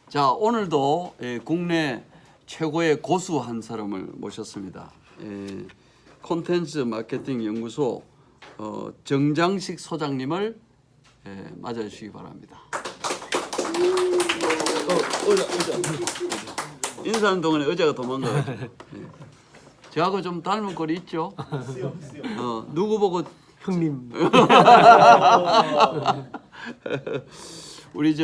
자, 오늘도 국내 최고의 고수 한 사람을 모셨습니다. 콘텐츠 마케팅 연구소 정장식 소장님을 맞아주시기 바랍니다. 의자. 인사하는 동안에 의자가 도망가가지고. 저하고 좀 닮은 꼴이 있죠? 누구 보고 형님. 우리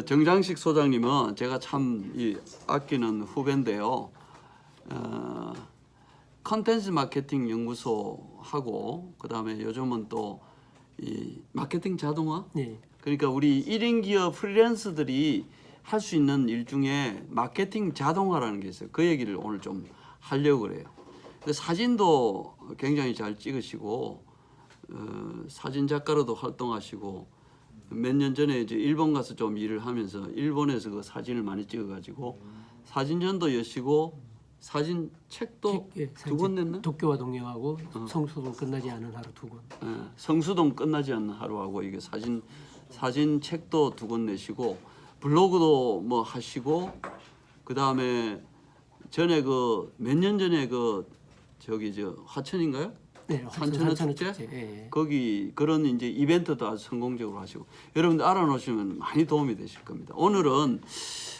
정장식 소장님은 제가 참 아끼는 후배인데요. 컨텐츠 마케팅 연구소 하고 그다음에 요즘은 또 이 마케팅 자동화. 네. 그러니까 우리 1인 기업 프리랜서들이 할 수 있는 일 중에 마케팅 자동화라는 게 있어요. 그 얘기를 오늘 좀 하려고 그래요. 근데 사진도 굉장히 잘 찍으시고 사진 작가로도 활동하시고 몇 년 전에 이제 일본 가서 좀 일을 하면서 일본에서 그 사진을 많이 찍어가지고 사진전도 여시고 사진 책도 두 권 냈나? 도쿄와 동행하고 성수동 끝나지 않은 하루 2권. 성수동 끝나지 않는 하루하고 이게 사진 책도 2권 내시고 블로그도 뭐 하시고 그 다음에 전에 몇 년 전에 저기 화천인가요? 네, 산천어축제? 예. 거기 그런 이제 이벤트도 아주 성공적으로 하시고 여러분들 알아놓으시면 많이 도움이 되실 겁니다. 오늘은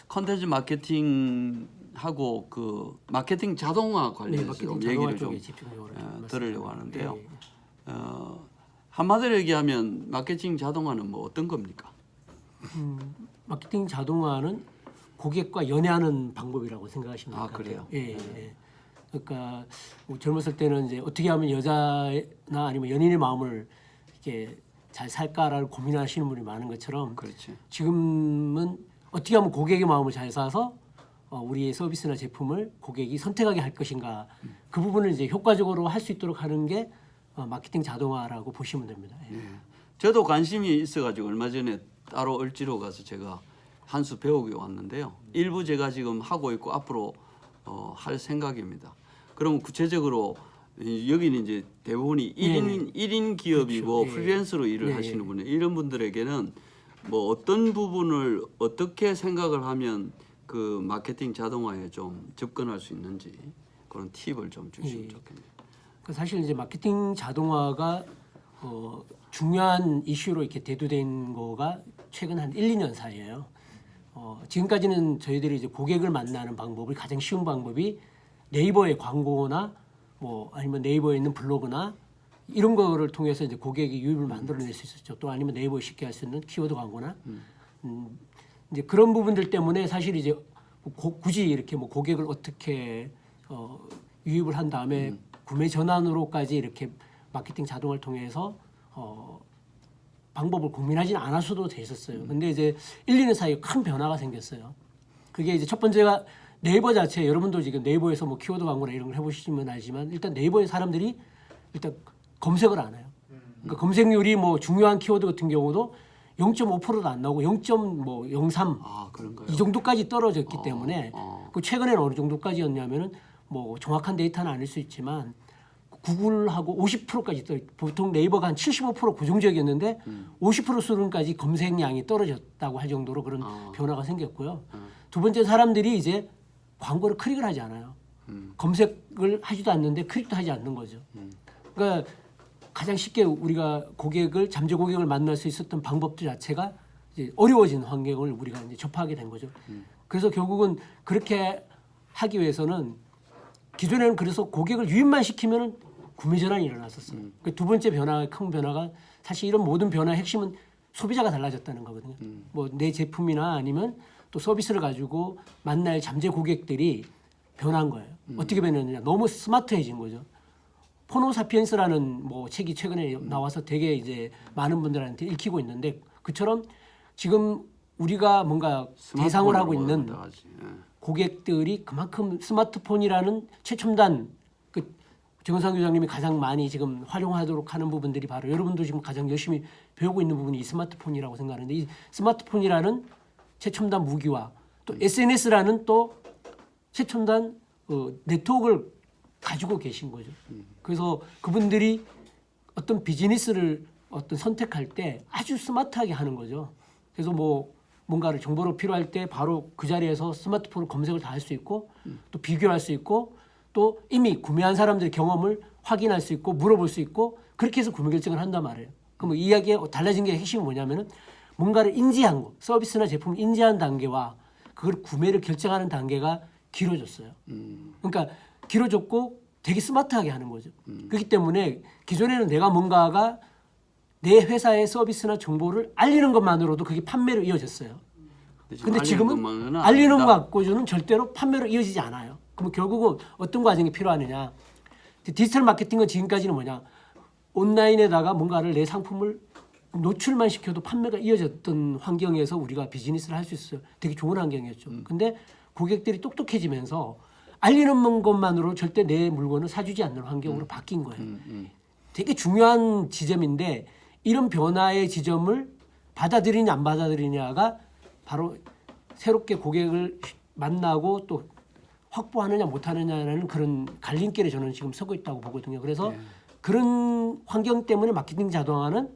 컨텐츠 마케팅하고 그 마케팅 자동화 관련해서 마케팅 얘기를 좀 들으려고 하는데요. 한마디로 얘기하면 마케팅 자동화는 뭐 어떤 겁니까? 마케팅 자동화는 고객과 연애하는 방법이라고 생각하시면 될 것 같아요. 그래요? 예. 그러니까 뭐 젊었을 때는 이제 어떻게 하면 여자나 아니면 연인의 마음을 이렇게 잘 살까를 고민하시는 분이 많은 것처럼 그렇지. 지금은 어떻게 하면 고객의 마음을 잘 사서 우리의 서비스나 제품을 고객이 선택하게 할 것인가 그 부분을 이제 효과적으로 할 수 있도록 하는 게 마케팅 자동화라고 보시면 됩니다. 예. 저도 관심이 있어가지고 얼마 전에 따로 을지로 가서 제가 한 수 배우고 왔는데요. 일부 제가 지금 하고 있고 앞으로 할 생각입니다. 그럼 구체적으로 여기는 이제 대부분이 1인 기업이고 그렇죠. 프리랜서로 일을 하시는 분이 이런 분들에게는 뭐 어떤 부분을 어떻게 생각을 하면 그 마케팅 자동화에 좀 접근할 수 있는지 그런 팁을 좀 주시면 좋겠네요. 사실 이제 마케팅 자동화가 중요한 이슈로 이렇게 대두된 거가 최근 한 1, 2년 사이에요. 지금까지는 저희들이 이제 고객을 만나는 방법이 가장 쉬운 방법이 네이버의 광고나 뭐 아니면 네이버에 있는 블로그나 이런 거를 통해서 이제 고객의 유입을 만들어낼 수 있었죠. 또 아니면 네이버에 쉽게 할 수 있는 키워드 광고나 이제 그런 부분들 때문에 사실 이제 굳이 이렇게 뭐 고객을 어떻게 유입을 한 다음에 구매 전환으로까지 이렇게 마케팅 자동화를 통해서 방법을 고민하지는 않았어도 됐었어요. 근데 이제 1, 2년 사이에 큰 변화가 생겼어요. 그게 이제 첫 번째가 네이버 자체, 여러분도 지금 네이버에서 뭐 키워드 광고나 이런 걸 해보시면 알지만 일단 네이버의 사람들이 일단 검색을 안 해요. 그러니까 검색률이 뭐 중요한 키워드 같은 경우도 0.5%도 안 나오고 0.03 그런가요? 이 정도까지 떨어졌기 때문에 그 최근에는 어느 정도까지였냐면은 뭐 정확한 데이터는 아닐 수 있지만 구글하고 50%까지 보통 네이버가 한 75% 고정적이었는데 50% 수준까지 검색량이 떨어졌다고 할 정도로 그런 변화가 생겼고요. 두 번째 사람들이 이제 광고를 클릭을 하지 않아요. 검색을 하지도 않는데 클릭도 하지 않는 거죠. 그러니까 가장 쉽게 우리가 잠재 고객을 만날 수 있었던 방법들 자체가 이제 어려워진 환경을 우리가 이제 접하게 된 거죠. 그래서 결국은 그렇게 하기 위해서는 기존에는 그래서 고객을 유입만 시키면은 구매 전환이 일어났었어요. 두 번째 큰 변화가 사실 이런 모든 변화의 핵심은 소비자가 달라졌다는 거거든요. 뭐 내 제품이나 아니면 또 서비스를 가지고 만날 잠재 고객들이 변한 거예요. 어떻게 변했느냐? 너무 스마트해진 거죠. 포노사피엔스라는 뭐 책이 최근에 나와서 되게 이제 많은 분들한테 읽히고 있는데 그처럼 지금 우리가 뭔가 대상을 하고 있는 고객들이 그만큼 스마트폰이라는 최첨단 정상 교장님이 가장 많이 지금 활용하도록 하는 부분들이 바로 여러분도 지금 가장 열심히 배우고 있는 부분이 이 스마트폰이라고 생각하는데 이 스마트폰이라는 최첨단 무기와 또 SNS라는 또 최첨단 네트워크를 가지고 계신 거죠. 그래서 그분들이 어떤 비즈니스를 선택할 때 아주 스마트하게 하는 거죠. 그래서 뭐 뭔가를 정보를 필요할 때 바로 그 자리에서 스마트폰으로 검색을 다 할 수 있고 또 비교할 수 있고 또 이미 구매한 사람들의 경험을 확인할 수 있고 물어볼 수 있고 그렇게 해서 구매 결정을 한단 말이에요. 그럼 이야기에 달라진 게 핵심은 뭐냐면은 뭔가를 인지한 거, 서비스나 제품을 인지한 단계와 그걸 구매를 결정하는 단계가 길어졌어요. 그러니까 길어졌고 되게 스마트하게 하는 거죠. 그렇기 때문에 기존에는 내가 뭔가가 내 회사의 서비스나 정보를 알리는 것만으로도 그게 판매로 이어졌어요. 근데 지금은 알리는 것 갖고는 절대로 판매로 이어지지 않아요. 그럼 결국은 어떤 과정이 필요하느냐. 디지털 마케팅은 지금까지는 뭐냐. 온라인에다가 뭔가를 내 상품을 노출만 시켜도 판매가 이어졌던 환경에서 우리가 비즈니스를 할 수 있어요. 되게 좋은 환경이었죠. 근데 고객들이 똑똑해지면서 알리는 것만으로 절대 내 물건을 사주지 않는 환경으로 바뀐 거예요. 되게 중요한 지점인데 이런 변화의 지점을 받아들이냐 안 받아들이냐가 바로 새롭게 고객을 만나고 또 확보하느냐 못하느냐라는 그런 갈림길에 저는 지금 서고 있다고 보거든요. 그래서 그런 환경 때문에 마케팅 자동화는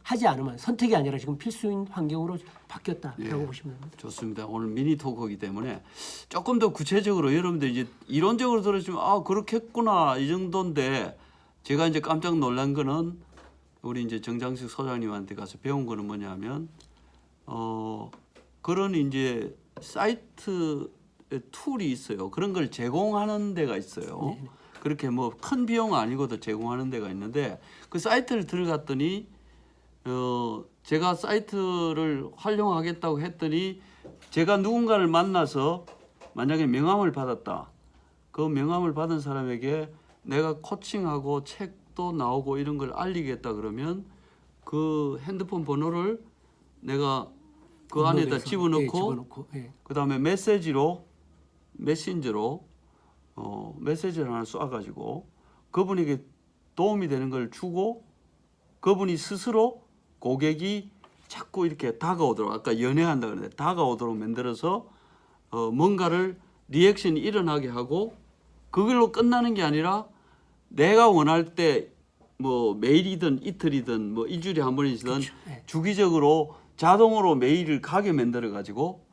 하지 않으면 선택이 아니라 지금 필수인 환경으로 바뀌었다라고 보시면 됩니다. 좋습니다. 오늘 미니 토크이기 때문에 조금 더 구체적으로 여러분들 이제 이론적으로 들으시면 아 그렇겠구나 이 정도인데 제가 이제 깜짝 놀란 거는 우리 이제 정장식 소장님한테 가서 배운 거는 뭐냐면 그런 이제 사이트 툴이 있어요. 그런 걸 제공하는 데가 있어요. 네. 그렇게 뭐 큰 비용 아니고도 제공하는 데가 있는데 그 사이트를 들어갔더니 제가 사이트를 활용하겠다고 했더니 제가 누군가를 만나서 만약에 명함을 받았다. 그 명함을 받은 사람에게 내가 코칭하고 책도 나오고 이런 걸 알리겠다 그러면 그 핸드폰 번호를 내가 그 안에다 집어넣고 그다음에 메신저로 메시지를 하나 쏴가지고 그분에게 도움이 되는 걸 주고 그분이 스스로 고객이 자꾸 이렇게 다가오도록 아까 연애한다 그랬는데 다가오도록 만들어서 뭔가를 리액션이 일어나게 하고 그걸로 끝나는 게 아니라 내가 원할 때 뭐 매일이든 이틀이든 뭐 일주일에 한 번이든 주기적으로 자동으로 메일을 가게 만들어 가지고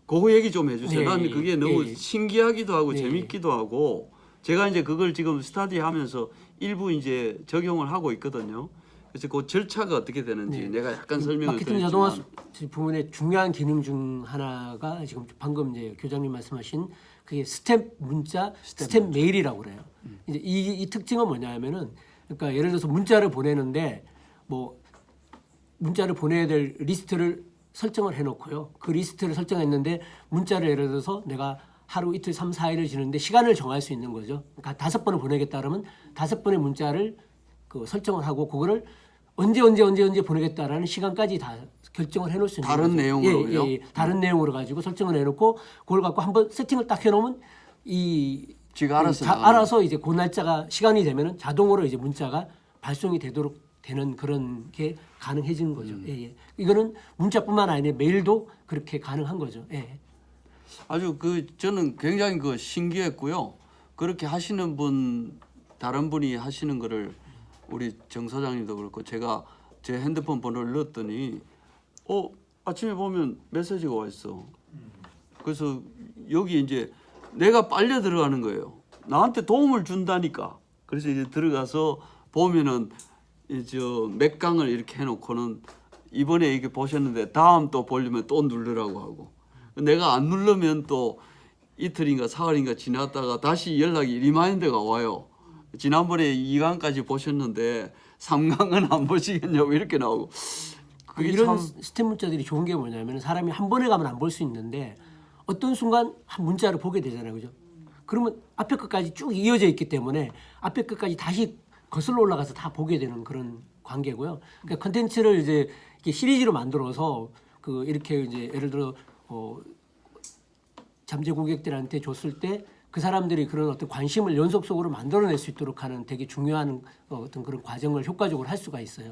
그거 얘기 좀 해주세요. 나는 그게 너무 신기하기도 하고 재밌기도 하고 제가 이제 그걸 지금 스터디하면서 일부 이제 적용을 하고 있거든요. 그래서 그 절차가 어떻게 되는지 내가 약간 설명을 마케팅 자동화 부분의 중요한 기능 중 하나가 지금 방금 이제 교장님 말씀하신 그게 스텝 문자, 스텝 메일이라고 그래요. 이제 이 특징은 뭐냐면은 그러니까 예를 들어서 문자를 보내는데 뭐 문자를 보내야 될 리스트를 설정을 해놓고요. 그 리스트를 설정했는데 문자를 예를 들어서 내가 하루 이틀 3, 4일을 지는데 시간을 정할 수 있는 거죠. 그러니까 5번을 보내겠다 그러면 5번의 문자를 그 설정을 하고 그거를 언제 보내겠다라는 시간까지 다 결정을 해놓을 수 있는 다른 거죠. 내용으로요? 다른 내용으로 가지고 설정을 해놓고 그걸 갖고 한번 세팅을 딱 해놓으면 지가 알아서 이제 그 날짜가 시간이 되면은 자동으로 이제 문자가 발송이 되도록 되는 그런 게 가능해지는 거죠. 이거는 문자뿐만 아니라 메일도 그렇게 가능한 거죠. 아주 저는 굉장히 신기했고요. 그렇게 하시는 분 다른 분이 하시는 거를 우리 정 소장님도 그렇고 제가 제 핸드폰 번호를 넣었더니 아침에 보면 메시지가 와 있어. 그래서 여기 이제 내가 빨려 들어가는 거예요. 나한테 도움을 준다니까. 그래서 이제 들어가서 보면은 몇 강을 이렇게 해놓고는 이번에 이게 보셨는데 다음 또 보려면 또 누르라고 하고 내가 안 누르면 또 이틀인가 사흘인가 지났다가 다시 연락이 리마인드가 와요. 지난번에 2강까지 보셨는데 3강은 안 보시겠냐고 이렇게 나오고 그게 이런 참 스텝 문자들이 좋은 게 뭐냐면 사람이 한 번에 가면 안 볼 수 있는데 어떤 순간 한 문자를 보게 되잖아요. 그죠? 그러면 앞에 끝까지 쭉 이어져 있기 때문에 앞에 끝까지 다시 거슬러 올라가서 다 보게 되는 그런 관계고요. 그러니까 컨텐츠를 이제 이렇게 시리즈로 만들어서 이렇게 이제 예를 들어 잠재 고객들한테 줬을 때 그 사람들이 그런 어떤 관심을 연속적으로 만들어낼 수 있도록 하는 되게 중요한 어떤 그런 과정을 효과적으로 할 수가 있어요.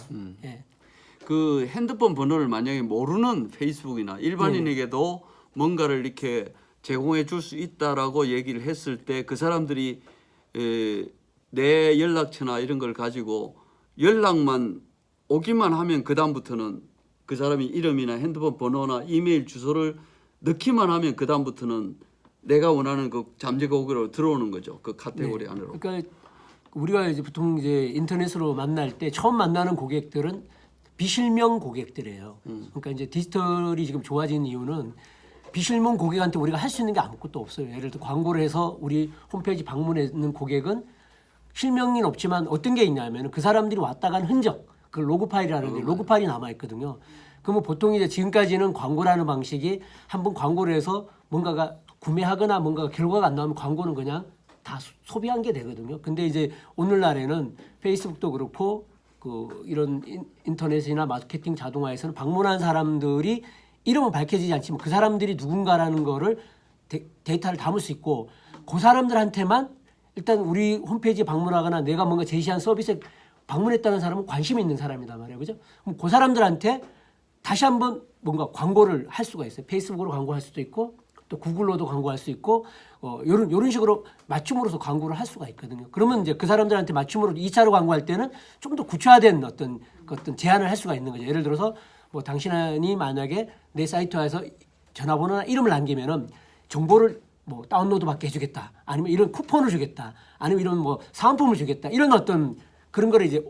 그 핸드폰 번호를 만약에 모르는 페이스북이나 일반인에게도 뭔가를 이렇게 제공해 줄 수 있다라고 얘기를 했을 때 그 사람들이 내 연락처나 이런 걸 가지고 연락만 오기만 하면 그 그 사람이 이름이나 핸드폰 번호나 이메일 주소를 넣기만 하면 그 다음부터는 내가 원하는 그 잠재 고객으로 들어오는 거죠. 그 카테고리 안으로. 그러니까 우리가 이제 보통 이제 인터넷으로 만날 때 처음 만나는 고객들은 비실명 고객들이에요. 그러니까 이제 디지털이 지금 좋아진 이유는 비실명 고객한테 우리가 할 수 있는 게 아무것도 없어요. 예를 들어 광고를 해서 우리 홈페이지 방문했는 고객은 실명은 없지만 어떤 게 있냐면 그 사람들이 왔다 간 흔적, 그 로그 파일이라는 게 로그 파일이 남아 있거든요. 그러면 보통 이제 지금까지는 광고라는 방식이 한번 광고를 해서 뭔가가 구매하거나 뭔가가 결과가 안 나오면 광고는 그냥 다 소비한 게 되거든요. 근데 이제 오늘날에는 페이스북도 그렇고 그 이런 인터넷이나 마케팅 자동화에서는 방문한 사람들이 이름은 밝혀지지 않지만 그 사람들이 누군가라는 거를 데이터를 담을 수 있고 그 사람들한테만 일단 우리 홈페이지에 방문하거나 내가 뭔가 제시한 서비스에 방문했다는 사람은 관심이 있는 사람이단 말이에요. 그죠? 그럼 그 사람들한테 다시 한번 뭔가 광고를 할 수가 있어요. 페이스북으로 광고할 수도 있고 또 구글로도 광고할 수 있고 이런 식으로 맞춤으로서 광고를 할 수가 있거든요. 그러면 이제 그 사람들한테 맞춤으로 2차로 광고할 때는 좀 더 구체화된 어떤 제안을 할 수가 있는 거죠. 예를 들어서 뭐 당신이 만약에 내 사이트에서 전화번호나 이름을 남기면은 정보를 뭐 다운로드 받게 해주겠다. 아니면 이런 쿠폰을 주겠다. 아니면 이런 뭐 사은품을 주겠다. 이런 어떤 그런 거를 이제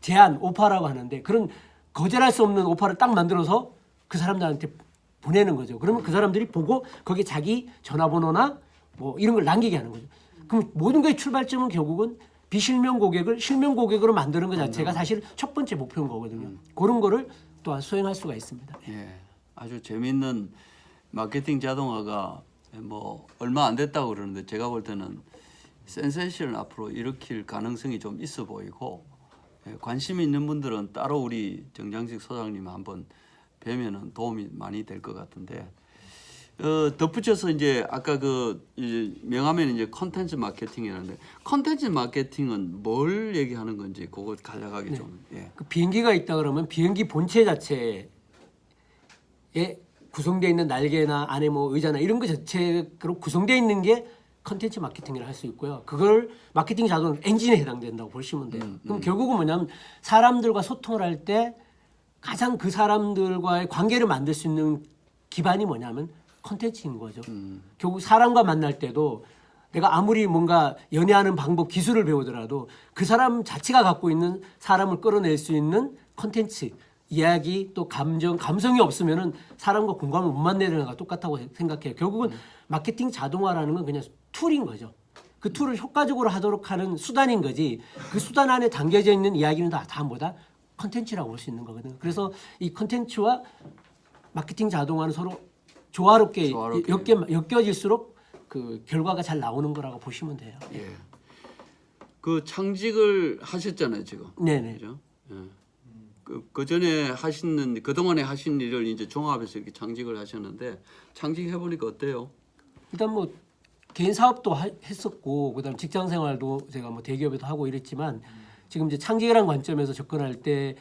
제안, 오퍼라고 하는데 그런 거절할 수 없는 오퍼를 딱 만들어서 그 사람들한테 보내는 거죠. 그러면 그 사람들이 보고 거기에 자기 전화번호나 뭐 이런 걸 남기게 하는 거죠. 그럼 모든 것의 출발점은 결국은 비실명 고객을 실명 고객으로 만드는 것 자체가 사실 첫 번째 목표인 거거든요. 그런 거를 또한 수행할 수가 있습니다. 예, 아주 재미있는 마케팅 자동화가 뭐 얼마 안 됐다고 그러는데 제가 볼 때는 센세이션을 앞으로 일으킬 가능성이 좀 있어 보이고 관심 있는 분들은 따로 우리 정장식 소장님 한번 뵈면은 도움이 많이 될 것 같은데 덧붙여서 이제 아까 그 이제 명함에는 이제 컨텐츠 마케팅이라는데 컨텐츠 마케팅은 뭘 얘기하는 건지 그거 간략하게 좀 예. 그 비행기가 있다 그러면 비행기 본체 자체에 구성되어 있는 날개나 안에 뭐 의자나 이런 것 자체로 구성되어 있는 게 컨텐츠 마케팅이라 할 수 있고요. 그걸 마케팅 자동 엔진에 해당된다고 보시면 돼요. 그럼 결국은 뭐냐면 사람들과 소통을 할 때 가장 그 사람들과의 관계를 만들 수 있는 기반이 뭐냐면 컨텐츠인 거죠. 결국 사람과 만날 때도 내가 아무리 뭔가 연애하는 방법, 기술을 배우더라도 그 사람 자체가 갖고 있는 사람을 끌어낼 수 있는 컨텐츠, 이야기 또 감성이 없으면은 사람과 공감을 못 만드는 거가 똑같다고 생각해요. 결국은 마케팅 자동화라는 건 그냥 툴인 거죠. 그 툴을 효과적으로 하도록 하는 수단인 거지. 그 수단 안에 담겨져 있는 이야기는 다 뭐다? 컨텐츠라고 볼 수 있는 거거든요. 그래서 이 컨텐츠와 마케팅 자동화는 서로 조화롭게 엮여질수록 그 결과가 잘 나오는 거라고 보시면 돼요. 예. 그 창직을 하셨잖아요, 지금. 네네. 그죠? 예. 그 전에 하시는 그동안에 하신 일을 이제 종합해서 이렇게 창직을 하셨는데 창직해 보니까 어때요? 일단 뭐 개인 사업도 했었고 그다음 직장 생활도 제가 뭐 대기업에도 하고 이랬지만 지금 이제 창직이라는 관점에서 접근할 때에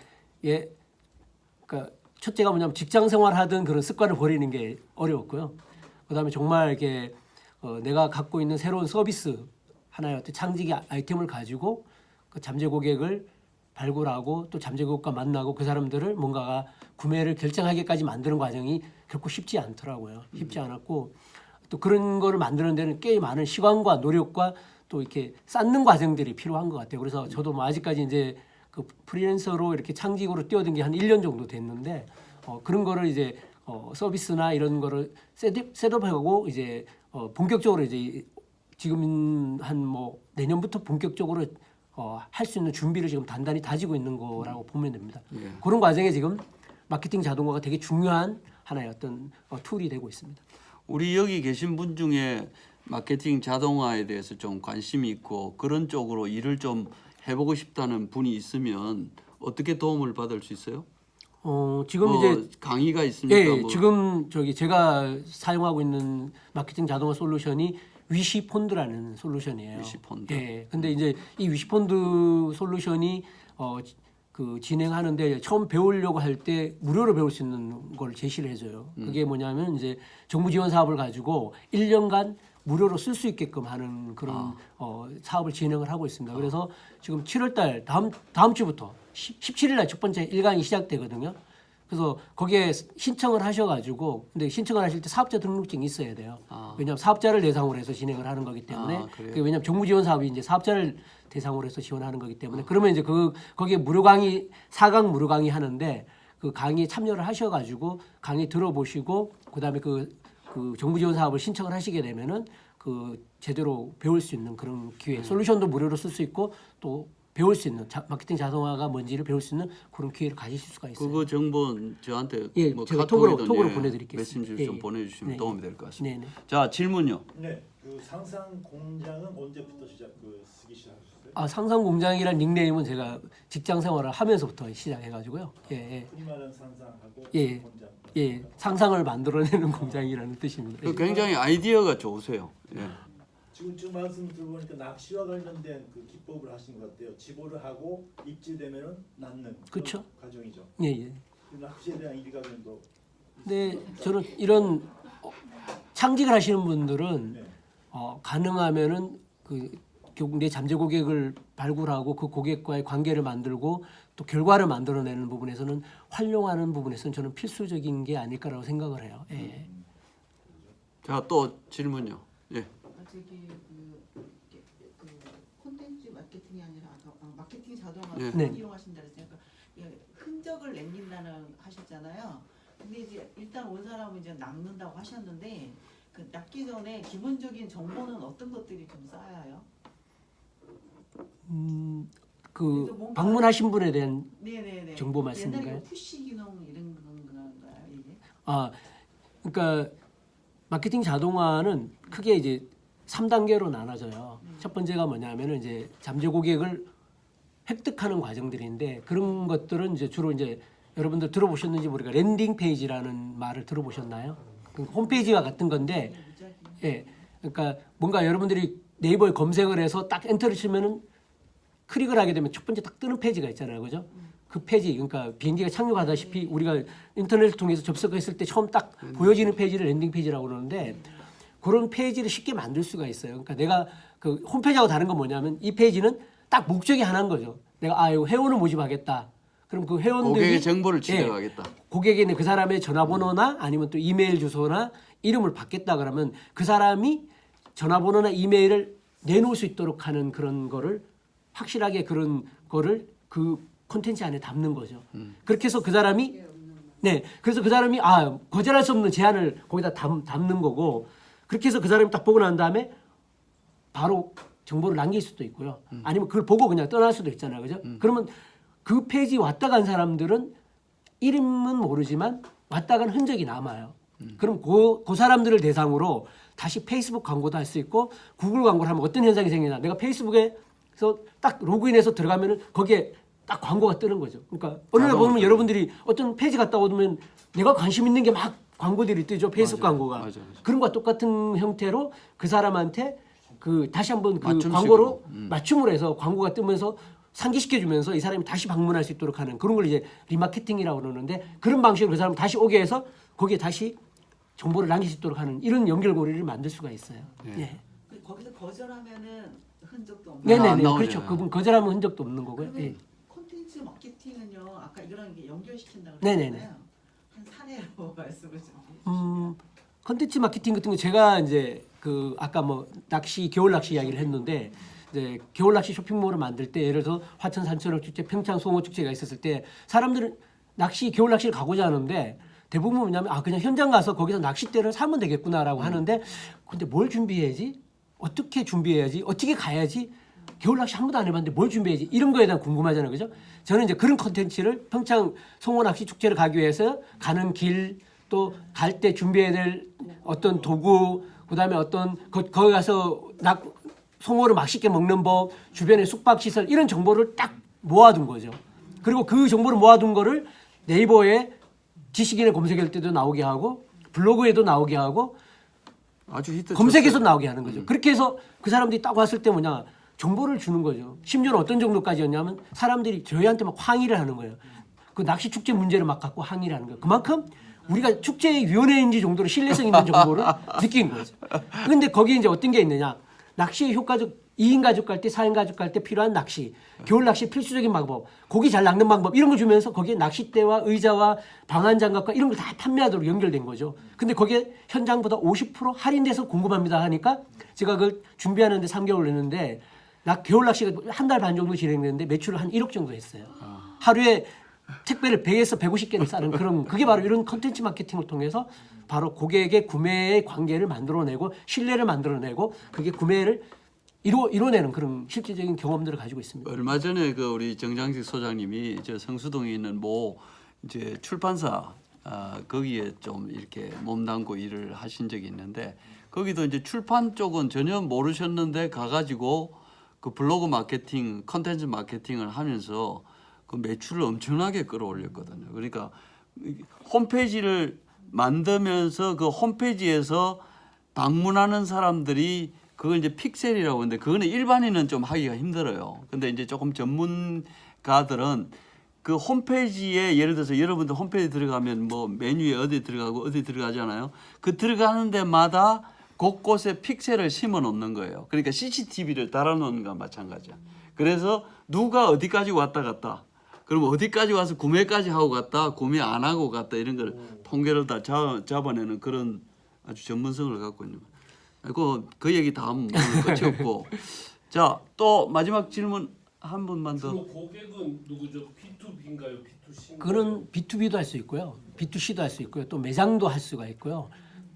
그러니까 첫째가 뭐냐면 직장 생활하던 그런 습관을 버리는 게 어려웠고요. 그다음에 정말 이렇게 내가 갖고 있는 새로운 서비스 하나의 어떤 창직의 아이템을 가지고 그 잠재 고객을 발굴하고 또 잠재 고객과 만나고 그 사람들을 뭔가가 구매를 결정하기까지 만드는 과정이 결코 쉽지 않더라고요. 쉽지 않았고 또 그런 거를 만드는 데는 꽤 많은 시간과 노력과 또 이렇게 쌓는 과정들이 필요한 것 같아요. 그래서 저도 뭐 아직까지 이제 그 프리랜서로 이렇게 창직으로 뛰어든 게 한 1년 정도 됐는데 그런 거를 이제 서비스나 이런 거를 셋업하고 이제 본격적으로 이제 지금 한 뭐 내년부터 본격적으로 할 수 있는 준비를 지금 단단히 다지고 있는 거라고 보면 됩니다. 예. 그런 과정에 지금 마케팅 자동화가 되게 중요한 하나의 어떤 툴이 되고 있습니다. 우리 여기 계신 분 중에 마케팅 자동화에 대해서 좀 관심이 있고 그런 쪽으로 일을 좀 해보고 싶다는 분이 있으면 어떻게 도움을 받을 수 있어요? 지금 뭐 이제 강의가 있습니까? 예, 뭐. 지금 제가 사용하고 있는 마케팅 자동화 솔루션이 위시폰드라는 솔루션이에요. 위시폰드. 예. 근데 이제 이 위시폰드 솔루션이 그 진행하는데 처음 배우려고 할 때 무료로 배울 수 있는 걸 제시를 해줘요. 그게 뭐냐면 이제 정부 지원 사업을 가지고 1년간 무료로 쓸 수 있게끔 하는 그런 사업을 진행을 하고 있습니다. 그래서 지금 7월달 다음 주부터 17일날 첫 번째 1강이 시작되거든요. 그래서 거기에 신청을 하셔가지고 근데 신청을 하실 때 사업자 등록증이 있어야 돼요. 아. 왜냐하면 사업자를 대상으로 해서 진행을 하는 거기 때문에 그래요? 왜냐하면 정부 지원 사업이 이제 사업자를 대상으로 해서 지원하는 거기 때문에 그러면 이제 거기에 무료 강의 4강 무료 강의 하는데 그 강의에 참여를 하셔가지고 강의 들어보시고 그다음에 그 정부 지원 사업을 신청을 하시게 되면은 그 제대로 배울 수 있는 그런 기회, 솔루션도 무료로 쓸 수 있고 또 배울 수 있는 마케팅 자동화가 뭔지를 배울 수 있는 그런 기회를 가지실 수가 있어요. 그거 정보는 저한테 예, 뭐 제가 카톡이든 톡으로 예, 보내드리겠습니다. 메신저를 예, 좀 예. 보내주시면 네. 도움이 될 것 같습니다. 네, 네. 자 질문요. 네, 그 상상 공장은 언제부터 쓰기 시작하셨어요? 아 상상 공장이란 닉네임은 제가 직장 생활을 하면서부터 시작해가지고요. 예, 흔히 말하는 상상하고 예. 공장. 예, 상상을 만들어내는 공장이라는 뜻입니다. 그 굉장히 아이디어가 좋으세요. 예. 지금 말씀 들어보니까 낚시와 관련된 그 기법을 하신 것 같아요. 지보를 하고 입질되면은 낳는 그쵸. 그런 과정이죠. 예, 예. 그 낚시에 대한 일가견도. 근데 저는 이런 창직을 하시는 분들은 네. 가능하면은 결국 내 잠재 고객을 발굴하고 그 고객과의 관계를 만들고 또 결과를 만들어내는 부분에서는 활용하는 부분에서는 저는 필수적인 게 아닐까라고 생각을 해요. 예. 자 또 질문요. 예. 저기 그 콘텐츠 마케팅이 아니라 아까 마케팅 자동화 네. 네. 이용하신다 그랬으니까 흔적을 남긴다는 하셨잖아요. 근데 이제 일단 온 사람은 이제 낚는다고 하셨는데 그 낚기 전에 기본적인 정보는 어떤 것들이 좀 쌓여요? 그래서 뭔가- 방문하신 분에 대한 네네네. 정보 말씀인가요? 옛날에 그 푸시 기능 이런 건가요 이게? 그러니까 마케팅 자동화는 크게 이제 3단계로 나눠져요. 첫 번째가 뭐냐면은 이제 잠재 고객을 획득하는 과정들인데 그런 것들은 이제 주로 이제 여러분들 들어보셨는지 모르겠어요. 랜딩 페이지라는 말을 들어보셨나요? 그 홈페이지와 같은 건데, 예, 그러니까 뭔가 여러분들이 네이버에 검색을 해서 딱 엔터를 치면은 클릭을 하게 되면 첫 번째 딱 뜨는 페이지가 있잖아요, 그죠? 그 페이지, 그러니까 비행기가 착륙하다시피 우리가 인터넷을 통해서 접속했을 때 처음 딱 보여지는 페이지를 랜딩 페이지라고 그러는데 그런 페이지를 쉽게 만들 수가 있어요. 그러니까 내가 그 홈페이지하고 다른 건 뭐냐면 이 페이지는 딱 목적이 하나인 거죠. 내가 이거 회원을 모집하겠다. 그럼 그 회원들이 고객의 정보를 예, 취득하겠다. 고객에는 그 사람의 전화번호나 아니면 또 이메일 주소나 이름을 받겠다 그러면 그 사람이 전화번호나 이메일을 내놓을 수 있도록 하는 그런 거를 확실하게 그런 거를 그 콘텐츠 안에 담는 거죠. 그렇게 해서 그 사람이 네, 그래서 그 사람이 거절할 수 없는 제안을 거기다 담는 거고 그렇게 해서 그 사람이 딱 보고 난 다음에 바로 정보를 남길 수도 있고요. 아니면 그걸 보고 그냥 떠날 수도 있잖아요, 그죠? 그러면 그 페이지 왔다 간 사람들은 이름은 모르지만 왔다 간 흔적이 남아요. 그럼 그 사람들을 대상으로 다시 페이스북 광고도 할 수 있고 구글 광고를 하면 어떤 현상이 생기나 내가 페이스북에서 딱 로그인해서 들어가면은 거기에 딱 광고가 뜨는 거죠. 그러니까 어느 날 보면 여러분들이 어떤 페이지 갔다 오면 내가 관심 있는 게 막 광고들이 뜨죠. 페이스북 맞아요. 광고가. 맞아요. 그런 것과 똑같은 형태로 그 사람한테 그 다시 한번 그 맞춤식으로. 광고로 맞춤을 해서 광고가 뜨면서 상기시켜 주면서 이 사람이 다시 방문할 수 있도록 하는 그런 걸 이제 리마케팅이라고 그러는데 그런 방식으로 그 사람 다시 오게 해서 거기에 다시 정보를 남길 수 있도록 하는 이런 연결고리를 만들 수가 있어요. 네. 예. 거기서 거절하면은 흔적도 없는. 네네네. 안 나오잖아요. 그렇죠. 그분 거절하면 흔적도 없는 거고요. 그러면 예. 콘텐츠 마케팅은요. 아까 이런 게 연결시킨다고 네네네. 그랬잖아요. 한 사례로 말씀을 좀 해주시면. 컨텐츠 마케팅 같은 거 제가 이제 그 아까 뭐 낚시 겨울 낚시 이야기를 했는데 이제 겨울 낚시 쇼핑몰을 만들 때 예를 들어서 화천 산천어 축제, 평창 송어 축제가 있었을 때 사람들은 겨울 낚시를 가고자 하는데 대부분 뭐냐면 그냥 현장 가서 거기서 낚싯대를 사면 되겠구나라고 하는데 근데 뭘 준비해야지? 어떻게 준비해야지? 어떻게 가야지? 겨울 낚시 한 번도 안 해봤는데 뭘 준비해야지? 이런 거에 대한 궁금하잖아요, 그죠? 저는 이제 그런 컨텐츠를 평창 송어 낚시 축제를 가기 위해서 가는 길 또 갈 때 준비해야 될 어떤 도구, 그다음에 어떤 거기 가서 송어를 맛있게 먹는 법, 주변의 숙박 시설 이런 정보를 딱 모아둔 거죠. 그리고 그 정보를 모아둔 거를 네이버에 지식인의 검색할 때도 나오게 하고 블로그에도 나오게 하고 아주 히트 검색해서 쳤어요. 나오게 하는 거죠. 그렇게 해서 그 사람들이 딱 왔을 때 뭐냐 정보를 주는 거죠. 심지어는 어떤 정도까지였냐면 사람들이 저희한테 막 항의를 하는 거예요. 그 낚시 축제 문제를 막 갖고 항의를 하는 거예요. 그만큼 우리가 축제위원회인지 정도로 신뢰성 있는 정보를 느낀 거죠. 그런데 거기에 이제 어떤 게 있느냐 낚시의 효과적 2인 가족 갈 때, 4인 가족 갈 때 필요한 낚시, 겨울 낚시 필수적인 방법, 고기 잘 낚는 방법 이런 거 주면서 거기에 낚싯대와 의자와 방한 장갑과 이런 걸 다 판매하도록 연결된 거죠. 근데 거기에 현장보다 50% 할인돼서 궁금합니다 하니까 제가 그걸 준비하는데 3개월 했는데 겨울 낚시가 한 달 반 정도 진행됐는데 매출을 한 1억 정도 했어요. 하루에 택배를 100에서 150개를 싸는 그런 그게 바로 이런 컨텐츠 마케팅을 통해서 바로 고객의 구매의 관계를 만들어내고 신뢰를 만들어내고 그게 구매를 이뤄내는 그런 실질적인 경험들을 가지고 있습니다. 얼마 전에 그 우리 정장식 소장님이 저 성수동에 있는 모 이제 출판사 거기에 좀 이렇게 몸담고 일을 하신 적이 있는데 거기도 이제 출판 쪽은 전혀 모르셨는데 가가지고 그 블로그 마케팅, 컨텐츠 마케팅을 하면서 그 매출을 엄청나게 끌어올렸거든요. 그러니까 홈페이지를 만들면서 그 홈페이지에서 방문하는 사람들이 그걸 이제 픽셀이라고 하는데 그거는 일반인은 좀 하기가 힘들어요. 근데 이제 조금 전문가들은 그 홈페이지에 예를 들어서 여러분들 홈페이지 들어가면 뭐 메뉴에 어디 들어가고 어디 들어가잖아요. 그 들어가는 데마다 곳곳에 픽셀을 심어 놓는 거예요. 그러니까 CCTV를 달아 놓는 거와 마찬가지야. 그래서 누가 어디까지 왔다 갔다 그럼 어디까지 와서 구매까지 하고 갔다 구매 안 하고 갔다 이런 걸 통계를 다 잡아내는 그런 아주 전문성을 갖고 있는 거예요. 그 얘기 다음 끝이 없고 자, 또 마지막 질문 한 분만 더. 주로 고객은 누구죠? B2B인가요? B2C인가요? 그런 B2B도 할 수 있고요. B2C도 할 수 있고요. 또 매장도 할 수가 있고요.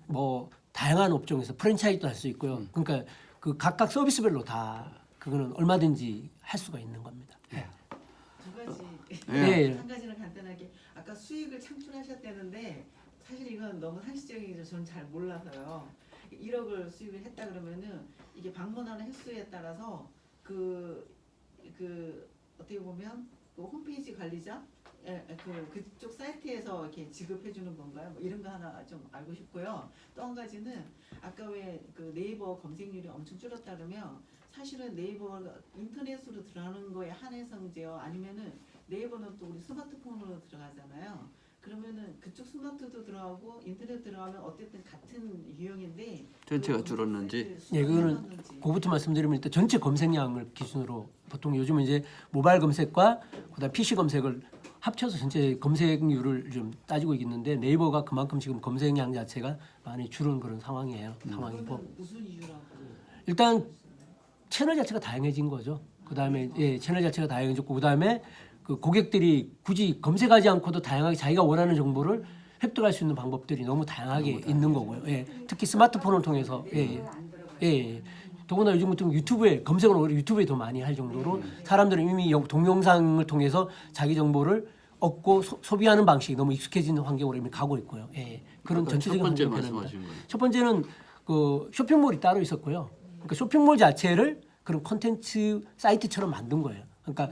뭐 다양한 업종에서 프랜차이즈도 할 수 있고요. 그러니까 그 각각 서비스별로 다 그거는 얼마든지 할 수가 있는 겁니다. 네. 두 가지. 네. 한 가지는 간단하게 아까 수익을 창출하셨다는데 사실 이건 너무 상식적이죠. 저는 잘 몰라서요. 1억을 수익을 했다 그러면은 이게 방문하는 횟수에 따라서 그 어떻게 보면 그 홈페이지 관리자 그쪽 사이트에서 이렇게 지급해 주는 건가요? 뭐 이런 거 하나 좀 알고 싶고요. 또 한 가지는 아까 왜 그 네이버 검색률이 엄청 줄었다 그러면 사실은 네이버 인터넷으로 들어가는 거에 한해서인지요? 아니면은 네이버는 또 우리 스마트폰으로 들어가잖아요. 그러면은 그쪽 스마트도 들어가고 인터넷 들어가면 어쨌든 같은 유형인데 전체가 줄었는지. 예, 그거는 그부터 말씀드리면 일단 전체 검색량을 기준으로 보통 요즘은 이제 모바일 검색과 그다음 PC 검색을 합쳐서 전체 검색률을 좀 따지고 있는데 네이버가 그만큼 지금 검색량 자체가 많이 줄은 그런 상황이에요. 상황이고 무슨 이유라고? 일단 채널 자체가 다양해진 거죠. 그다음에 예, 채널 자체가 다양해졌고 그다음에 그 고객들이 굳이 검색하지 않고도 다양하게 자기가 원하는 정보를 획득할 수 있는 방법들이 너무 다양하게 있는 거고요. 예, 특히 스마트폰을 통해서 예. 더구나 요즘 같은 유튜브에 검색을 오히려 유튜브에 더 많이 할 정도로 사람들은 이미 동영상을 통해서 자기 정보를 얻고 소비하는 방식이 너무 익숙해진 환경으로 이미 가고 있고요. 예, 그런 전체적인 첫 번째 환경이 말씀하신 거예요. 첫 번째는 그 쇼핑몰이 따로 있었고요. 그러니까 쇼핑몰 자체를 그런 콘텐츠 사이트처럼 만든 거예요. 그러니까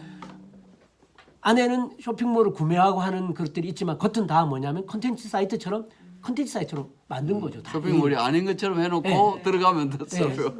안에는 쇼핑몰을 구매하고 하는 것들이 있지만 겉은 다 뭐냐면 콘텐츠 사이트처럼 콘텐츠 사이트로 만든 거죠. 다. 쇼핑몰이 아닌 것처럼 해놓고 들어가면 됐어요.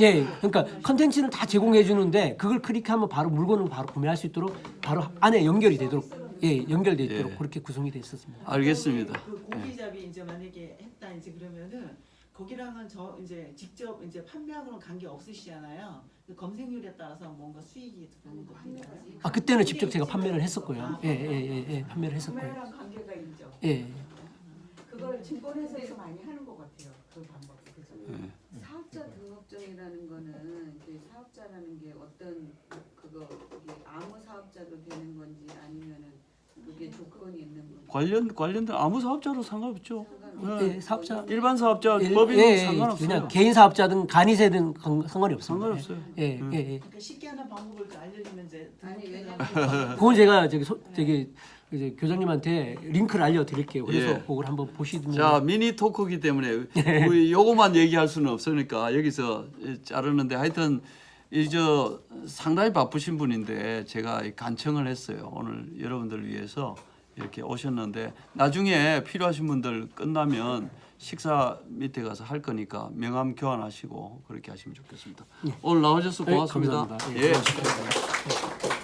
예, 그러니까 컨텐츠는 다 제공해 주는데 그걸 클릭하면 바로 물건을 바로 구매할 수 있도록 바로 안에 연결이 되도록 연결돼 있도록 그렇게 구성이 돼 있었습니다. 알겠습니다. 그 고기잡이 이제 만약에 했다 이제 그러면은 거기랑은 저 이제 직접 이제 판매하고는 관계 없으시잖아요. 그 검색률에 따라서 뭔가 수익이 들어오는 거 아닌가요? 아 그때는 직접 제가 판매를 했었고요. 예, 판매를 했었고요. 구매랑 관계가 있죠. 예. 그걸 증권회사에서 많이 하는 것 같아요. 그 방법이 그죠. 사업자 등록증이라는 거는 그 사업자라는 게 어떤 그거 이게 아무 사업자도 되는 건지 아니면은 그게 조건이 있는 건지. 관련된 아무 사업자로 상관없죠. 예, 사업자 일반 사업자 법인은 상관없어요. 그냥 개인 사업자든 간이세든 상관이 없습니다. 상관없어요. 예. 그러니까 쉽게 하는 방법을 좀 알려주면 이제 아니, 등록해서 그건 제가 저기 이제 교장님한테 링크를 알려드릴게요. 그래서 예. 그걸 한번 보시면. 자, 미니 토크기 때문에 우리 요거만 얘기할 수는 없으니까 여기서 자르는데 하여튼 이저 상당히 바쁘신 분인데 제가 간청을 했어요. 오늘 여러분들 위해서 이렇게 오셨는데 나중에 필요하신 분들 끝나면 식사 밑에 가서 할 거니까 명함 교환하시고 그렇게 하시면 좋겠습니다. 오늘 나와주셔서 고맙습니다. 감사합니다. 예. 고맙습니다.